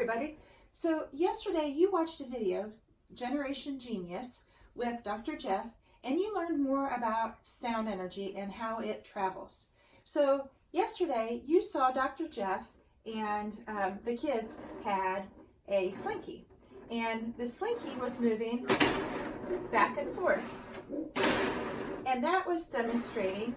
everybody. So yesterday you watched a video, Generation Genius, with Dr. Jeff, and you learned more about sound energy and how it travels. So yesterday you saw Dr. Jeff and the kids had a slinky, and the slinky was moving back and forth, and that was demonstrating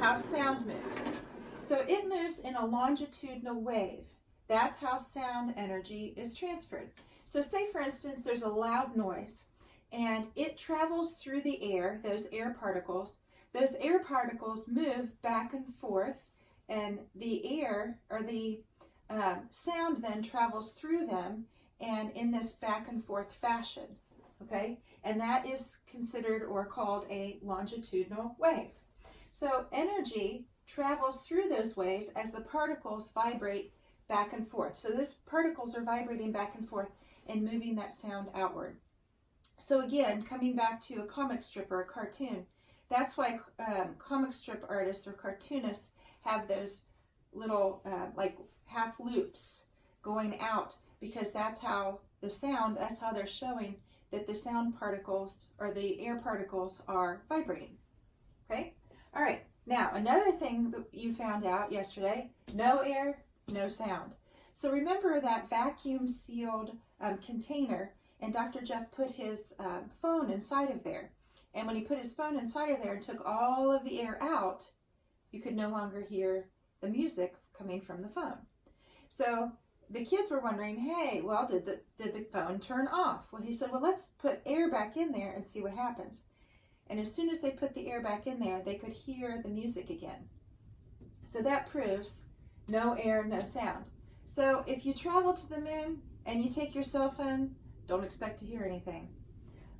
how sound moves. So it moves in a longitudinal wave. That's how sound energy is transferred. So say, for instance, there's a loud noise and it travels through the air, those air particles. Those air particles move back and forth, and the air, or the sound then travels through them and in this back and forth fashion, okay? And that is considered or called a longitudinal wave. So energy travels through those waves as the particles vibrate back and forth. So those particles are vibrating back and forth and moving that sound outward. So again, coming back to a comic strip or a cartoon, that's why comic strip artists or cartoonists have those little like half loops going out, because that's how the sound, that's how they're showing that the sound particles or the air particles are vibrating. Okay? All right. Now, another thing that you found out yesterday, no air, no sound. So remember that vacuum sealed container, and Dr. Jeff put his phone inside of there. And when he put his phone inside of there and took all of the air out, you could no longer hear the music coming from the phone. So the kids were wondering, hey, well, did the phone turn off? Well, he said, well, let's put air back in there and see what happens. And as soon as they put the air back in there, they could hear the music again. So that proves no air, no sound. So if you travel to the moon and you take your cell phone, don't expect to hear anything.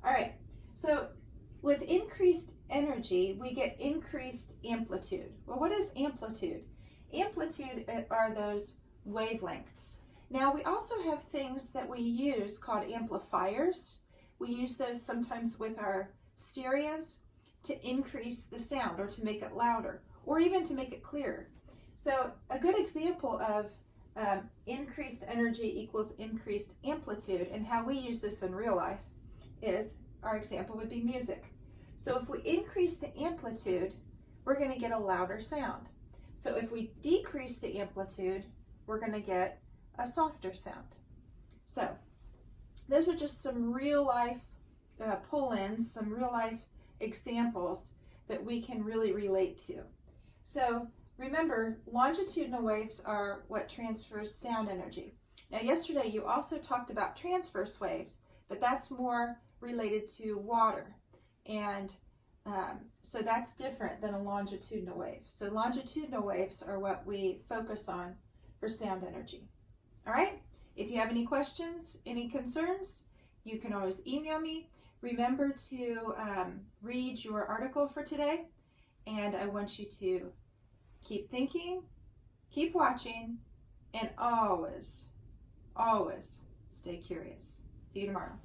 All right, so with increased energy, we get increased amplitude. Well, what is amplitude? Amplitude are those wavelengths. Now, we also have things that we use called amplifiers. We use those sometimes with our stereos to increase the sound or to make it louder or even to make it clearer. So a good example of increased energy equals increased amplitude, and how we use this in real life is, our example would be music. So if we increase the amplitude, we're going to get a louder sound. So if we decrease the amplitude, we're going to get a softer sound. So those are just some real life pull-ins, some real life examples that we can really relate to. So remember, longitudinal waves are what transfers sound energy. Now yesterday you also talked about transverse waves, but that's more related to water. And so that's different than a longitudinal wave. So longitudinal waves are what we focus on for sound energy. All right? If you have any questions, any concerns, you can always email me. Remember to read your article for today, and I want you to keep thinking, keep watching, and always, always stay curious. See you tomorrow.